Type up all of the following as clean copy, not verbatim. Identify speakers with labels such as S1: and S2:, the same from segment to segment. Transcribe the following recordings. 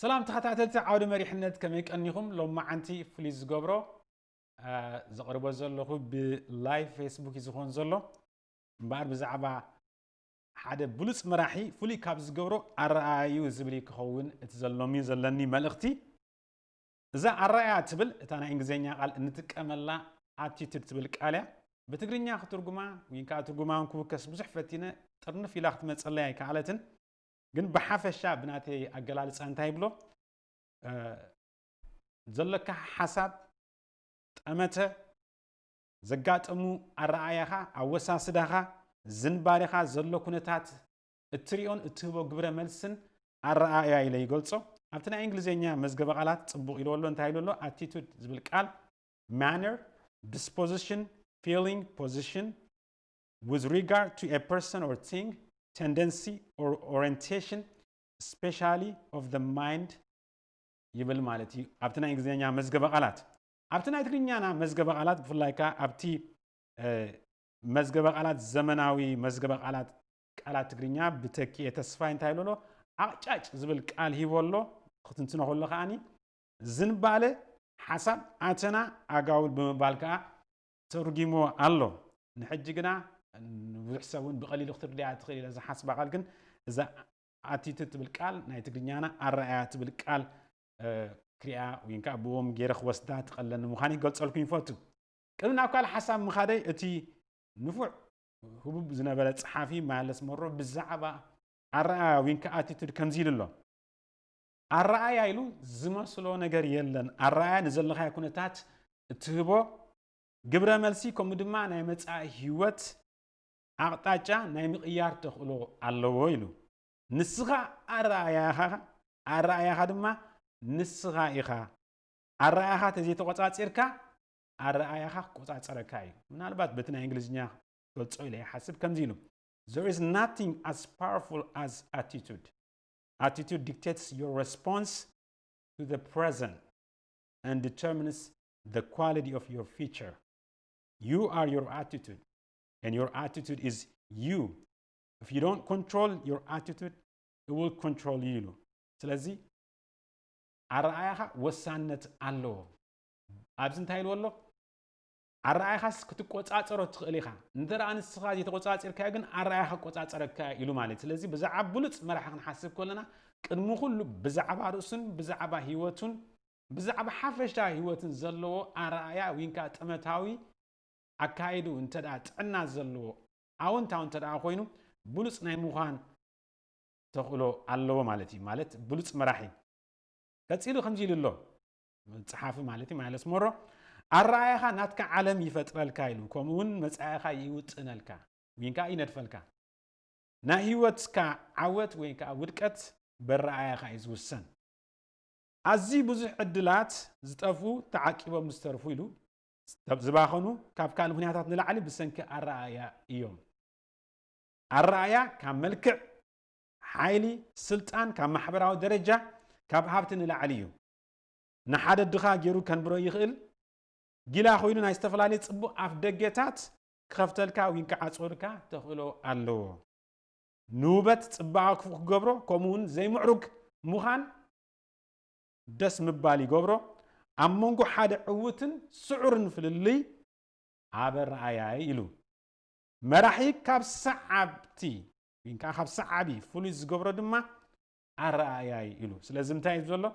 S1: سلام تخاتاتلت عود مريحنت كميك أنيهم لو ما عنتي فليز جبرو زقرب زلوا خو بلايف فيسبوك يزخون زلوا بعد بزعبا حدا بلوس مراحي فلي كابز جبرو أرأيو زبلي كهون اتزلومي زلني ملختي إذا أرأي تبل تانا إنجزينيا قال نتك أملا attitude تبل كاليا بتقرينيا خطرجما وينكا ترجما ونكو كسب زحفتنا ترنف في لاخت متصلي كعالتن جن بحافة الشاب بناتي أجلال سانتاي بلو زلك حسب أمته زقات أمو الرعايها أو وساسدها زنبارها زلو كنتات التريون التهبو قبر ملسن الرعايا إلى يقولصو أبتنا إنجليزية مزقب غلط تبو إلولو انتهي لولو attitude زبلك قال manner disposition feeling position with regard to a person or thing tendency or orientation especially of the mind يبل مالتي أبتنا إنجليزية مزقب غلط أبتنا إترينيانا مزقب غلط بفلايكا أبتي مزقب غلط زمناوي مزقب غلط قالات تقرينيا بتكي تسفاين تايلولو أعجاج زبل قال هي والله ختنتنا هلا خاني زنبالة حسب أتنا أقاول بمبالكا ترجمو الله نحجقنا نحسبون بقليل اختر لي أتخيل إذا حسب قالكن إذا أتيت بالقال ناي تقرينيانا الرأيات بالقال كريا وينكا بوم غير خوستات قلن مخاني قلت لكم فوتو قلنا قال حسب مخادي اتي نفع هبوب زنبله صحافي مالس مرو بالزعبه الرأي وينكا اتيتود كمزيل الله الرأي يلو زمسلو ነገር የለን الرأي نزلخ يكونتات تهبو ግብረ መልሲ ከም ድማ ናይ መጻ ህይወት አቅጣጫ ናይ ምቅያር ተኽሎ ኣለዎ ኢሉ ንስኻ አራያኻ ድማ ንስኻ ኢኻ አራያኻ ተዘይ ተቆጻጽርካ አራያኻ ቆጻጽረካ እዩ ምናልባት በትና እንግሊዝኛ ገልጾ ኢለ ይሐስብ ከምዚ ኢሉ there is nothing as powerful as attitude attitude dictates your response to the present and determines the quality of your future you are your attitude and your attitude is you if you don't control your attitude it will control you ስለዚህ አራያኻ ወሳነት አለው አብዝንታይል ወሎ አራያኻስ ክትቆጻጸሮ ትኽእሊኻ እንተራ አንስኻ የተቆጻጸርካ ግን አራያኻ ቆጻጸረካ ኢሉ ማለት ስለዚህ ብዛዕባ ብሉጽ መራሕን ሓስብ ኮለና ቅድሙ ሁሉ ብዛዕባ ርእሱን ብዛዕባ ህይወቱን ብዛዕባ ሓፈሻ ህይወትን ዘለዎ አራያ ወይንካ ጥመታዊ አካይዱ እንተዳ ጥዕና ዘለዎ አዎንታው እንተዳ ኮይኑ ብሉጽ ናይ ምዃን ተኽሎ ኣለዎ ማለት እዩ ማለት ብሉጽ መራሒ ቀፂሉ ከምዚ ኢሉ ኣሎ መጽሓፍ ማለት ማለስ ሞሮ አራያኻ ናትካ ዓለም ይፈጥረልካ ኢሉ ከምኡውን መጻያኻ ይውጥነልካ ወይንካ ይነድፈልካ ናይ ህይወትካ ዓወት ወይንካ ውድቀት በራያኻ ይዝውሰን ኣዚ ብዙሕ ዕድላት ዝጠፉ ተዓቂቦም ዝተርፉ ኢሉ ዝባኸኑ ካብ ካልእ ምክንያታት ንላዕሊ ብሰንኪ አራያ እዮም አራያ ካብ መልክዕ ሓይሊ ስልጣን ካብ ማሕበራዊ ደረጃ ካብ ሃብቲ ንላዕሊ እዩ ንሓደ ድኻ ገይሩ ከንብሮ ይኽእል ጊላ ኮይኑ ናይ ዝተፈላለዩ ጽቡቕ ኣፍ ደገታት ክኸፍተልካ ወይን ክዓጽወልካ ተኽእሎ ኣለዎ ንውበት ጽባቐ ክገብሮ ከምኡውን ዘይምዕሩግ ምዃን ደስ ምባል ይገብሮ ኣብ መንጎ ሓደ ዕውትን ስዑርን ፍልልይ ኣብ ረኣያ ኢሉ መራሒ ካብ ሰዓብቲ ወይንካ ካብ ሰዓቢ ፍሉይ ዝገብሮ ድማ ኣረኣያ ኢሉ ስለዚ እንታይ እዩ ዘሎ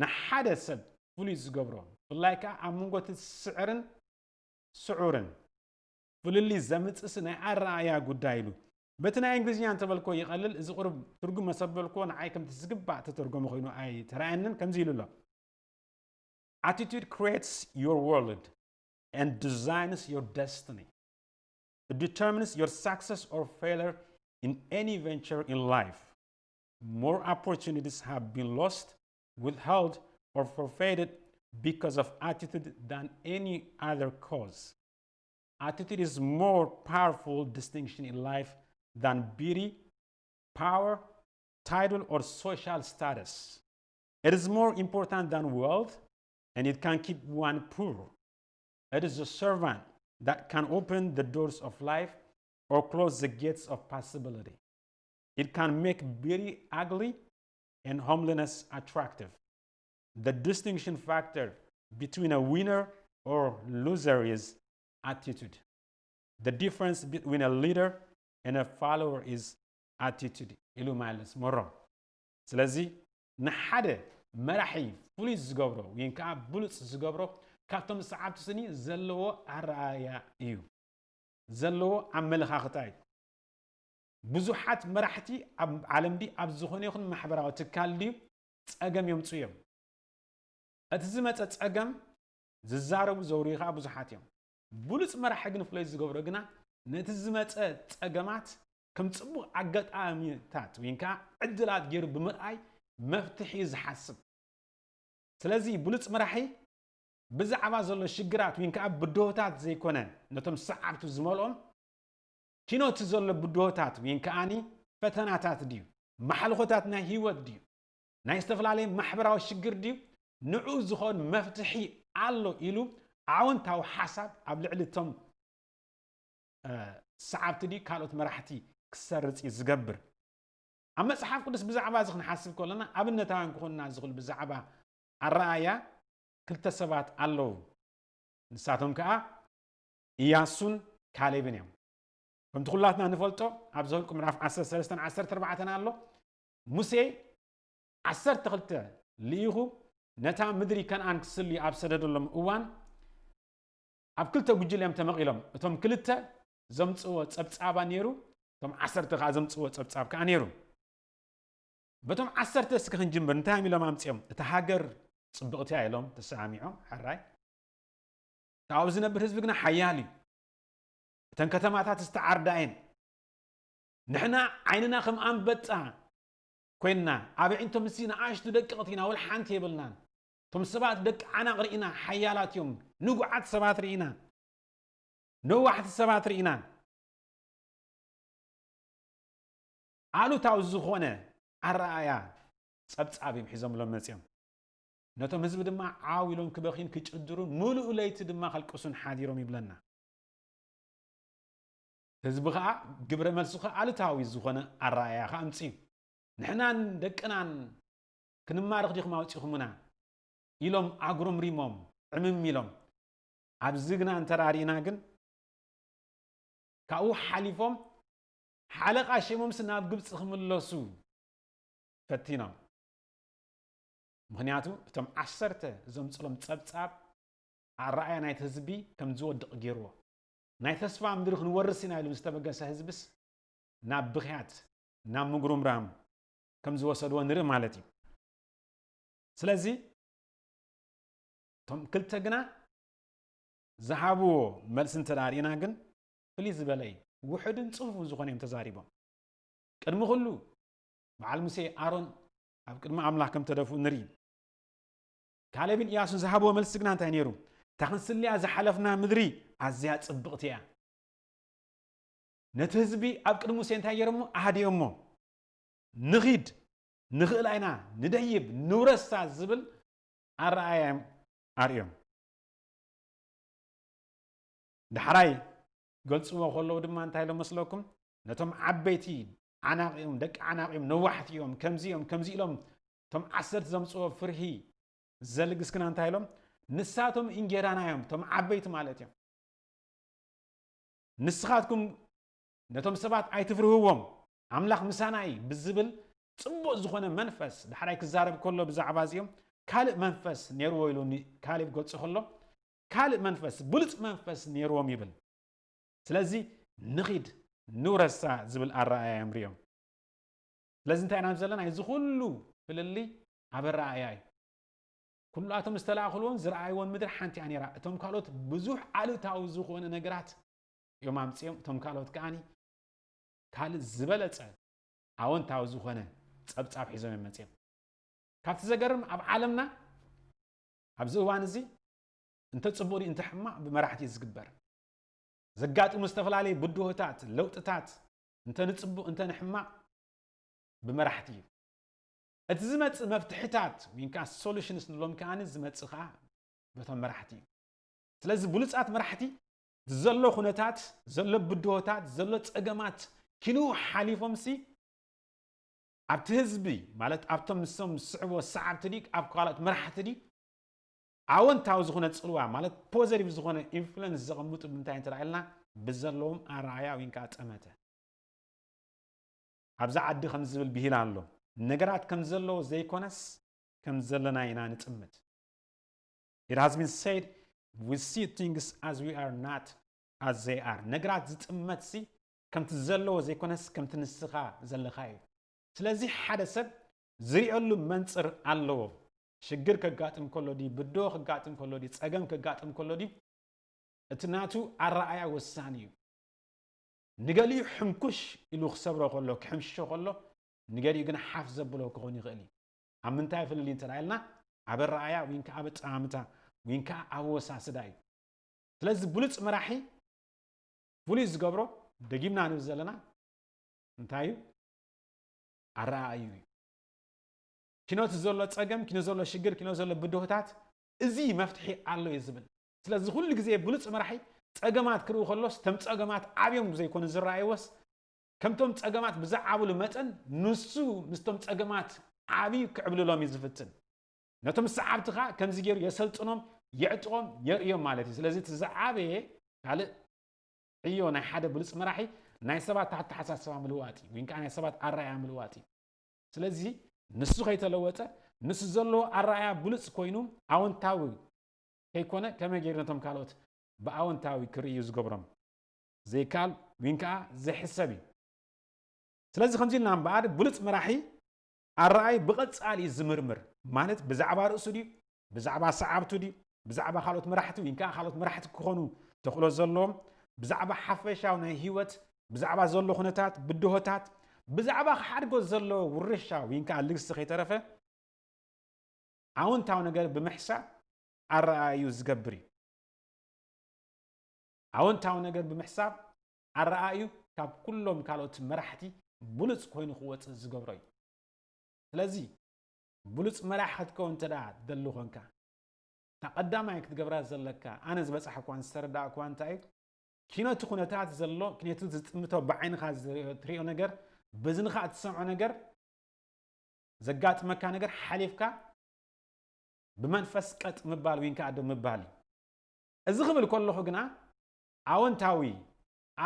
S1: ንሓደ ሰብ ፍሉይ ዝገብሮ ብላይካ ኣብ መንጎ ስዕርን ስዑርን ፍልልይ ዘምጽስ ናይ ኣረኣያ ጉዳይ ኢሉ በቲ ናይ እንግሊዝኛ እንተበልኮ ይቐልል እዚ ቁርብ ትርጉም መሰበልኮ ንዓይ ከምቲ ዝግባእ ተተርጎመ ኮይኑ ኣይ ተራእየንን ከምዚ ኢሉ ኣሎ attitude creates your world and designs your destiny it determines your success or failure in any venture in life more opportunities have been lost withheld or forfeited because of attitude than any other cause attitude is more powerful distinction in life than beauty, power, title, or social status. It is more important than wealth, and it can keep one poor. It is a servant that can open the doors of life or close the gates of possibility. It can make beauty ugly and homeliness attractive. The distinction factor between a winner or loser is attitude. The difference between a leader and a follower is attitude. ኢሉ ማለት መሮም ስለዚ ንሓደ መራሒ ፍሉይ ዝገብሮ ወይ ከዓ ብሉጽ ዝገብሮ ካብቶም ሰዓብቲ ስኒ ዘለዎ ኣረኣያ እዩ ዘለዎ ኣመለኻኽታ እዩ ብዙሓት መራሕቲ ኣብ ዓለም ዲ ኣብ ዝኾነ ይኹን ማሕበራዊ ትካል ዲ ጸገም የምፁ እዮም እቲ ዝመፀ ጸገም ዝዛረቡ ዘውሪኻ ብዙሓት እዮም ብሉጽ መራሒ ግን ፍሉይ ዝገብሮ ግና ነቲ ዝመፀ ጸገማት ከም ጽቡቕ ኣጋጣሚታት ወይ ከዓ ዕድላት ገይሩ ብምርኣይ መፍትሒ ዝሓስብ ስለዚ ብሉጽ መራሒ ብዛዕባ ዘሎ ሽግራት ወይ ከዓ ብድሆታት ዘይኮነ ነቶም ሰዓብቲ ዝመልኦም ኪኖት ዘሎ ብድሆታት ወይ ከዓኒ ፈተናታት ድዩ ማሕልኾታት ናይ ህይወት ድዩ ናይ ዝተፈላለዩ ማሕበራዊ ሽግር ድዩ ንዑ ዝኾን መፍትሒ ኣሎ ኢሉ ኣወንታዊ ሓሳብ ኣብ ልዕሊ እቶም ሰዓብቲ ዲ ካልኦት መራሕቲ ክሰርጽ ዝገብር ኣብ መጽሓፍ ቅዱስ ብዛዕባ እዚ ክንሓስብ ከለና ኣብነታውያን ክኾንና ዝኽእል ብዛዕባ ኣረኣያ ክልተ ሰባት ኣለዉ ንሳቶም ከዓ ኢያሱን ካሌብን እዮም ከምቲ ኩላትና ንፈልጦ ኣብ ዘኍልቍ ምዕራፍ 13 14 ኣሎ ሙሴ 12 ልኢኹ ነታ ምድሪ ከነዓን ክስልዩ ኣብ ሰደደሎም እዋን ኣብ ክልተ ጉጅለ እዮም ተመቒሎም እቶም ክልተ ዘምጽዎ ጸብጻባ ነይሩ እቶም 10 ከዓ ዘምጽዎ ጸብጻብ ከዓ ነይሩ በቶም 10 እስኪ ክንጅምር እንታይ ኢሎም ኣምጽኦም እቲ ሃገር ጽብቕቲ ኢሎም ተሰሚዖም ሕራይ ታው ዝነብር ህዝቢ ግና ሓያል እዩ እተን ከተማታት ዝተዓርዳየን ንሕና ዓይንና ከም ኣንበጣ ኮይንና ኣብዒንቶም እሲ ንኣሽቱ ደቅቕቲ ኢና ወል ሓንቲ የብልናን እቶም ሰባት ደቂ ዓናቕ ርኢና ሓያላት እዮም ንጉዓት ሰባት ርኢና ነዋሕቲ ሰባት ርኢና ኣሉታዊ ዝኾነ ኣረኣያ ጸብጻብ እዮም ሒዞምሎም መጺኦም ነቶም ህዝቢ ድማ ዓዊሎም ክበኺን ክጭድሩን ሙሉእ ለይቲ ድማ ከልቅሱን ሓዲሮም ይብለና ህዝቢ ከዓ ግብረ መልሱ ከዓ ኣሉታዊ ዝኾነ ኣረኣያ ከዓ ኣምጽኡ ንሕናን ደቅናን ክንማርኽ ዲኹም ኣውፂኹምና ኢሎም ኣጉሮም ሪሞም ዕምም ኢሎም ኣብዚ ግና እንተራሪእና ግን ካብኡ ሓሊፎም ሓለቓ ሸሞምስ ናብ ግብፂ ክምለሱ ፈቲኖም ምክንያቱ እቶም 10 ዘምጽሎም ጸብጻብ ኣረኣያ ናይቲ ህዝቢ ከም ዝወድቕ ገይርዎ ናይ ተስፋ ምድሪ ክንወርስ ኢና ኢሉ ዝተበገሰ ህዝብስ ናብ ብኽያት ናብ ምጉርምራም ከም ዝወሰድዎ ንርኢ ማለት እዩ ስለዚ እቶም ክልተ ግና ዝሃብዎ መልሲ እንተራሪእና ግን ፍልይ ዝበለ እዩ ውሕድን ጽፉፍን ዝኾነ እዮም ተዛሪቦም ቅድሚ ኩሉ በዓል ሙሴ ኣሮን ኣብ ቅድሚ ኣምላኽ ከም ተደፍኡ ንርኢ ካሌብን ኢያሱን ዝሃብዎ መልሲ ግና እንታይ ነይሩ እታ ክንስልያ ዝሓለፍና ምድሪ ኣዝያ ጽብቕቲ እያ ነቲ ህዝቢ ኣብ ቅድሚ ሙሴ እንታይ ገይሮሞ ኣሃዲዮሞ ንኺድ ንኽእል ኢና ንደይብ ንውረሳ ዝብል ኣረኣያ ኣርእዮም ዳሕራይ ገልጽዎ ከለዉ ድማ እንታይ ኢሎም መስለኩም ነቶም ዓበይቲ ዓናቂኦም ደቂ ዓናቂኦም ነዋሕቲ እዮም ከምዚ ኢሎም እቶም 10 ዘምጽዎ ፍርሂ ዘልግስ ግና እንታይ ኢሎም ንሳቶም እንጌራና እዮም እቶም ዓበይቲ ማለት እዮም ንስኻትኩም ነቶም ሰባት ኣይትፍርህዎም ኣምላኽ ምሳና እዩ ብዝብል ጽቡቕ ዝኾነ መንፈስ ዳሕራይ ክዛረብ ከሎ ብዛዕባ እዚኦም ካልእ መንፈስ ነይርዎ ኢሉ ካሌብ ገልጹ ከሎ ካልእ መንፈስ ብሉጽ መንፈስ ነይርዎም ይብል ስለዚ ንኺድ ንውረሳ ዝብል ኣረኣያ የምርዮም ስለዚ እንታይ ኢና ዘለና እዚ ኩሉ ፍልሊ ኣብ ኣረኣያ እዩ ኩላቶም ዝተላእኽልዎን ዝረኣይዎን ምድሪ ሓንቲ እያ ነይራ እቶም ካልኦት ብዙሕ ኣሉታዊ ዝኾነ ነገራት እዮም ኣምጽኦም እቶም ካልኦት ከዓኒ ካልእ ዝበለጸ ኣወንታዊ ዝኾነ ጸብጻብ ሒዞም እዮም መጽኦም ካብቲ ዘገርም ኣብ ዓለምና ኣብዚ እዋን እዚ እንተጽቡቕ እንተ ሕማቕ ብመራሕቲ ዝግበር ዘጋጥሙ ዝተፈላለዩ ብድሆታት ለውጥታት እንተ ንጽቡቕ እንተ ንሕማቕ ብመራሕቲ እዩ እቲ ዝመጽእ መፍትሕታት ወይ ከዓ ሶሉሽንስ ንብሎም ከዓኒ ዝመጽእ ከዓ በቶም መራሕቲ እዩ ስለዚ ብሉጻት መራሕቲ ዘሎ ኩነታት ዘሎ ብድሆታት ዘሎ ጸገማት ኪኑ ሓሊፎምሲ ኣብቲ ህዝቢ ማለት ኣብቶም ንሶም ዝስዕቦ ሰዓብቲ ዲ ኣብ ካልኦት መራሕቲ ዲ ኣወንታዊ ዝኾነ ፅልዋ ማለት ፖዘቲቭ ዝኾነ ኢንፍሉንስ ዘቐምጡ ብምንታይ እንተራእልና ብዘለዎም ኣረኣያ ወይ ከዓ ጠመተ ኣብዛ ዓዲ ከም ዝብል ብሂል ኣሎ ነገራት ከም ዘለዎ ዘይኮነስ ከም ዘለና ኢና ንጥምት It has been said we see things as we are not as they are ነገራት ዝጥመት ሲ ከምቲ ዘለዎ ዘይኮነስ ከምቲ ንስኻ ዘለኻ እዩ ስለዚ ሓደ ሰብ ዝሪኦሉ መንፅር ኣለዎ ሽግር ከጋጥም ከሎ ዲ ብዶ ከጋጥም ከሎ ዲ ፀገም ከጋጥም ከሎ ዲ እቲ ናቱ ኣረኣያ ወሳኒ እዩ ንገሊኡ ሕምኩሽ ኢሉ ክሰብሮ ከሎ ክሕምሽሾ ከሎ ንገሊኡ ግን ሓፍ ዘብሎ ክኾን ይኽእል እዩ ኣብ ምንታይ ፍልል እንተራእልና ኣብ ኣረኣያ ወይ ከዓ ኣብ ጣዕምታ ወይ ከዓ ኣብ ወሳስዳ እዩ ስለዚ ብሉፅ መራሒ ፍሉይ ዝገብሮ ደጊምና ንብ ዘለና እንታይ እዩ ኣረኣዩ እዩ ኪኖት ዘሎ ፀገም ኪኖ ዘሎ ሽግር ኪኖ ዘሎ ብድሆታት እዚ መፍትሒ ኣሎ እዩ ዝብል ስለዚ ኩሉ ግዜ ብሉፅ መራሒ ፀገማት ክርኡ ከሎስ ተም ፀገማት ዓብዮም ዘይኮኑ ዝረኣይዎስ ከምቶም ፀገማት ብዛዓብሉ መጠን ንሱ ምስቶም ፀገማት ዓብይ ክዕብልሎም እዩ ዝፍትን ነቶም ሰዓብትኻ ከምዚ ገይሩ የሰልጥኖም የዕጥቆም የርእዮም ማለት እዩ ስለዚ ትዝዓበየ ካልእ ዕዮ ናይ ሓደ ብሉፅ መራሒ ናይ ሰባት ኣተሓሳስባ ምልዋጥ እዩ ወይ ከዓ ናይ ሰባት ኣረኣያ ምልዋጥ እዩ ስለዚ ንሱ ከይተለወጠ ንሱ ዘለዎ ኣረኣያ ብሉፅ ኮይኑ ኣወንታዊ ከይኮነ ከመይ ገይሩ ነቶም ካልኦት ብኣወንታዊ ክርእዩ ዝገብሮም ዘይካል ወይ ከዓ ዘይሕሰብ እዩ ስለዚ ከምዚ ኢልና እምበኣር ብሉፅ መራሒ ኣረኣይ ብቐፃሊ ዝምርምር ማለት ብዛዕባ ርእሱ ድዩ ብዛዕባ ሰዓብቱ ድዩ ብዛዕባ ካልኦት መራሕቲ ወይ ከዓ ካልኦት መራሕቲ ክኾኑ ተኽእሎ ዘለዎም ብዛዕባ ሓፈሻዊ ናይ ህይወት ብዛዕባ ዘሎ ኩነታት ብድሆታት ብዛዕባ ሓድጎ ዘሎ ውርሻ ወይ ከዓ ልግሲ ከይተረፈ ኣወንታዊ ነገር ብምሕሳብ ኣረኣዩ ዝገብር እዩ ኣወንታዊ ነገር ብምሕሳብ ኣረኣዩ ካብ ኩሎም ካልኦት መራሕቲ ብሉፅ ኮይኑ ክወፅእ ዝገብሮ እዩ ስለዚ ብሉፅ መራሒ ክትከውን እንተዳ ደሊ ኮንካ ተቐዳማይ ክትገብራ ዘለካ ኣነ ዝበፅሐ እኳ ዝተረዳእ እኳ እንታይ እዩ ኪነቲ ኩነታት ዘሎ ክነቱ ዝጥምቶ ብዓይንኻ ትሪኦ ነገር በዝንኻ እትሰምዖ ነገር ዘጋጥመካ ነገር ሓሊፍካ ብመንፈስ ቀጥ ምባል ወይ ከዓ ዶ ምባል እዚ ክብል ከለኹ ግና ኣወንታዊ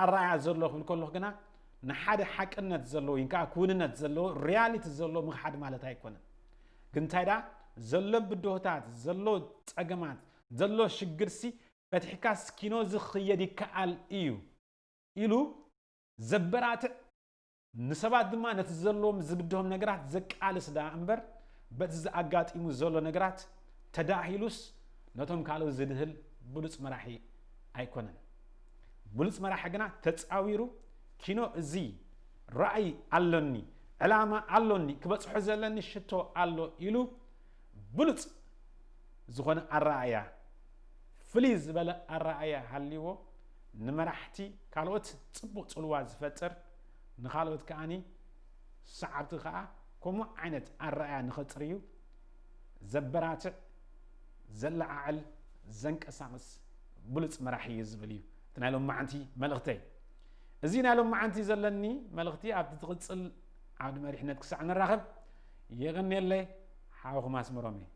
S1: ኣረኣያ ዘሎ ክብል ከለኹ ግና ንሓደ ሓቅነት ዘለዎ ወይ ከዓ ክውንነት ዘለዎ ሪያሊቲ ዘሎ ምኽሓድ ማለት ኣይኮነን ግን እንታይ ዳ ዘሎ ብድሆታት ዘሎ ፀገማት ዘሎ ሽግርሲ ፈትሒካስ ኪኖ ዝኽየድ ይከኣል እዩ ኢሉ ዘበራትዕ ንሰባት ድማ ነቲ ዘለዎም ዝብድሆም ነገራት ዘቃልስ ዳ እምበር በቲ ዝኣጋጢሙ ዘሎ ነገራት ተዳሂሉስ ነቶም ካልኦት ዝድህል ብሉፅ መራሒ ኣይኮነን ብሉፅ መራሒ ግና ተፃዊሩ ኪኖ እዚ ራእይ ኣሎኒ ዕላማ ኣሎኒ ክበፅሖ ዘለኒ ሽቶ ኣሎ ኢሉ ብሉፅ ዝኾነ ኣረኣያ ፍልይ ዝበለ ኣረኣያ ሃልይዎ ንመራሕቲ ካልኦት ፅቡቕ ፅልዋ ዝፈጥር ንኻልኦት ከዓኒ ሰዓብቲ ከዓ ከምኡ ዓይነት ኣረኣያ ንኸፅር እዩ ዘበራትዕ ዘለዓዕል ዘንቀሳቕስ ብሉፅ መራሒ እዩ ዝብል እዩ እቲ ናይ ሎም መዓንቲ መልእኽተይ እዚ ናይ ሎም መዓንቲ ዘለኒ መልእኽቲ ኣብቲ ትቕፅል ዓውዲ መሪሕነት ክሳዕ ንራኸብ የቕኒየለይ ሓወኹም ኣስመሮም እየ